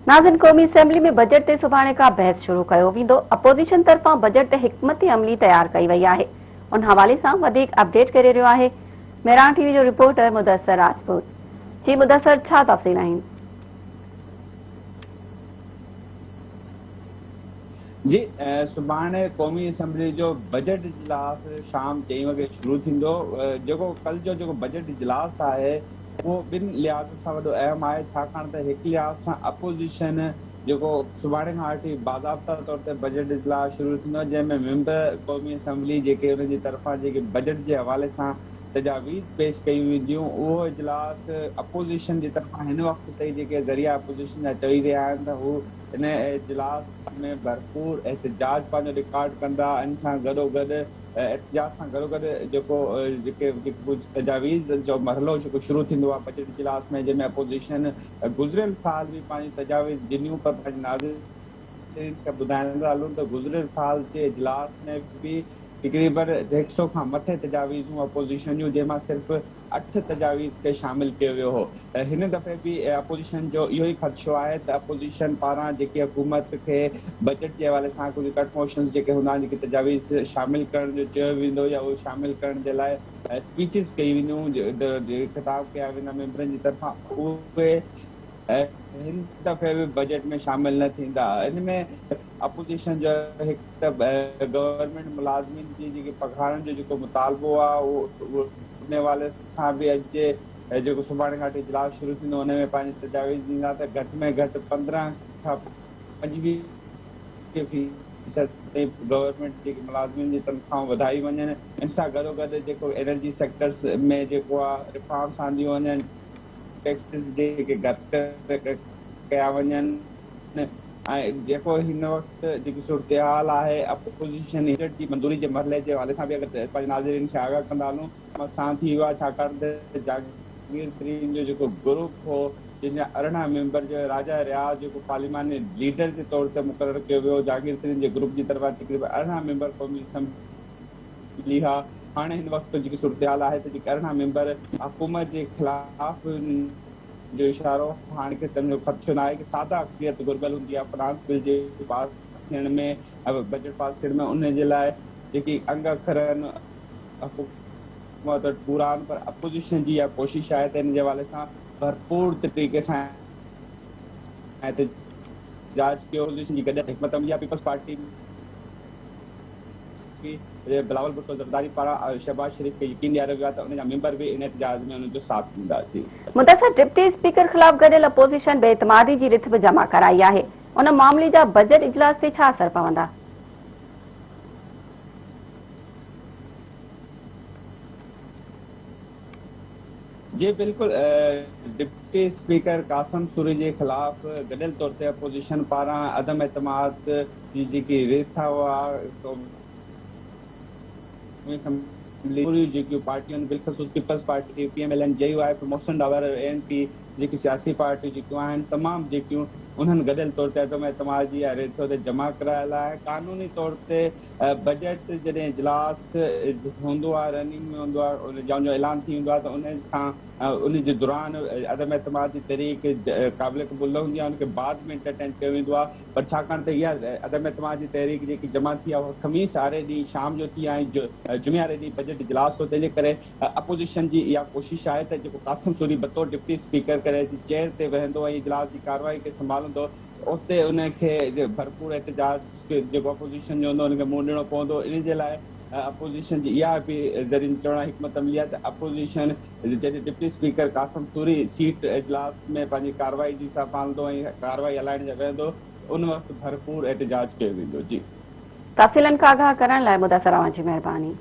नाज़िन क़ौमी असेंबली में बजट ते सुभाणे खां बहस शुरू कयो वेंदो। अपोज़िशन तरफ़ां बजट ते हिकमत अमली तैयार कई वई आहे। उन हवाले सां वधीक अपडेट करे रहियो आहे मेरान टीवी जो रिपोर्टर मुदस्सर राजपूत। जी मुदस्सर, छा तफ़सील आहिनि? जी, सुभाणे क़ौमी असेंबली जो बजट इजलास शाम 4 वॻे शुरू थींदो। जेको कल जो बजट इजलास आहे उहो ॿिनि लिहाज़ सां वॾो अहम आहे, छाकाणि त हिकु लिहाज़ सां अपोज़िशन जेको सुभाणे खां वठी बाज़ाब्ता तौर ते बजट इजलास शुरू थींदो, जंहिंमें मेंबर क़ौमी असेंबली जेके हुन जी तरफ़ां जेके बजट जे हवाले सां तजावीज़ पेश कयूं वेंदियूं, उहो इजलास अपोज़िशन जी तरफ़ां हिन वक़्त ताईं जेके ज़रिया अपोज़िशन जा चई रहिया आहिनि त हू इन इजलास में भरपूर एहतजाज पंहिंजो रिकॉर्ड कंदा। इन सां गॾोगॾु एहतजाज सां गॾोगॾु जेके कुझु तजावीज़ जो मरहलो जेको शुरू थींदो आहे बजट इजलास में, जंहिंमें अपोज़िशन गुज़िरियल साल बि पंहिंजी तजावीज़ ॾिनियूं, पर पंहिंजे नाज़रीन खे ॿुधाईंदा हलूं त गुज़िरियल साल जे इजलास में बि तक़रीबन 100 खां मथे तजावीज़ूं अपोज़िशन जूं, जंहिंमां सिर्फ़ु 8 तजावीज़ खे शामिल कयो वियो हो। हिन दफ़े बि अपोज़िशन जो इहो ई ख़दशो आहे त अपोज़िशन पारां जेकी हुकूमत खे बजट जे हवाले सां कुझु कट मोशन्स जेके हूंदा आहिनि, जेके तजावीज़ शामिल करण जो चयो वेंदो या उहे शामिल करण जे लाइ स्पीचिस कई वेंदियूं, ख़िताब कया वेंदा मेंबरनि जी तरफ़ां, उहे हिन दफ़े बि बजट में शामिल न थींदा। इन में अपोज़िशन जो हिकु त गवर्नमेंट मुलाज़िमीन जी जेके पघारनि जो जेको मुतालबो आहे उहो उन हवाले सां बि अॼु जे जेको सुभाणे खां वठी इजलास शुरू थींदो उन में पंहिंजी तजावीज़ ॾींदा त घटि में घटि 15 खां 25% गवर्नमेंट जेके मुलाज़िमीन जी तनख़्वाहूं वधाई वञनि। इन सां गॾोगॾु जेको एनर्जी सेक्टर्स में जेको आहे रिफॉर्म्स आंदियूं वञनि, टैक्सिस जेके घटि कया वञनि, ऐं जेको हिन वक़्तु जेकी सूरत आहे अपोज़िशन बजट जी मंज़ूरी जे मरहले जे हवाले सां बि अगरि पंहिंजे नाज़रीन खे आगाह कंदा हलूं, सां थी वियो आहे, छाकाणि त जागीर तरीन जो जेको ग्रुप हो जंहिंजा 18 मेंबर जो राजा रियाज़ जेको पार्लिमानी लीडर जे तौर ते मुक़ररु कयो वियो, जागीर तरीन जे ग्रुप जी तरफ़ां तक़रीबन 18 मेंबर क़ौमी असेंबली हा। हाणे हिन वक़्तु जेकी सूरत आहे त जेके 18 मेंबर हुकूमत जे ख़िलाफ़ जो इशारो हाणे के तंहिंजो ख़दशो न आहे कि सादा अक्सरियत घुरिबल हूंदी आहे फ़िनांस बिल जे पास थियण में, बजट पास थियण में, उन जे लाइ जेकी अंग अखर आहिनि हुकूमत वटि पूरा आहिनि, पर अपोज़िशन जी इहा कोशिशि आहे त हिन जे हवाले सां भरपूर तरीक़े सां एहतजाज कयो। अपोज़िशन जी गॾु हिकमत अमली पीपल्स पार्टी बिलावल भुट्टो ज़रदारी पारां शहबाज शरीफ खे यकीन ॾियारियो वियो आहे त उन जा मेंबर बि इन एहतजाज में उनजो साथ ॾींदा। मुदस्सर, डिप्टी स्पीकर ख़िलाफ़ गॾियल अपोज़िशन बेइतमादी जी रिथ बि जमा कराई आहे। उन मामले जा बजट इजलास ते छा असर पवंदा? जी बिल्कुल, डिप्टी स्पीकर कासिम सूरी जे ख़िलाफ़ गॾियल तौर ते अपोज़िशन पारां अदम एतमाद जी जेकी रिथ जेकियूं पार्टियूं आहिनि, बिलख़ुसूस peoples party, PMLN, JUI, Mohsin Dawar, ANP, जेकी सियासी पार्टियूं जेकियूं आहिनि तमामु जेकियूं उन्हनि गॾियल तौर ते अदम एतमाद जी रिथ ते जमा करायल आहे। क़ानूनी तौर ते बजट जॾहिं इजलास हूंदो आहे, रनिंग में हूंदो आहे, जंहिंजो ऐलान थी वेंदो आहे त उन खां उन जे दौरान अदम एतमाद जी तहरीक क़ाबिल क़बूल न हूंदी आहे, उनखे बाद में एंटरटेन कयो वेंदो आहे। पर छाकाणि त इहा अदम एतमाद जी तहरीक जेकी जमा थी आहे उहा ख़मीस वारे ॾींहुं शाम जो थी आहे, जुमे वारे ॾींहुं बजट इजलास हो। तंहिंजे करे अपोज़िशन जी इहा कोशिशि आहे त जेको कासिम सूरी बतौर डिप्टी स्पीकर करे चेयर ते वेहंदो ऐं इजलास जी कार्रवाई खे संभालंदो, उते उनखे भरपूर एहतजाज जेको अपोज़िशन जो हूंदो उनखे मुंहुं ॾियणो पवंदो। इन जे लाइ अपोज़िशन जी इहा बि ज़रिए चवण हिकमत अमली आहे त अपोज़िशन जॾहिं deputy speaker Qasim Suri seat इजलास में पंहिंजी कार्रवाई जी संभालंदो ऐं कार्रवाई हलाइण जे वेहंदो, उन वक़्तु भरपूर एहतजाज कयो वेंदो। जी, तफ़सीलनि खां आगाह करण लाइ मुदस्सर, जी महिरबानी।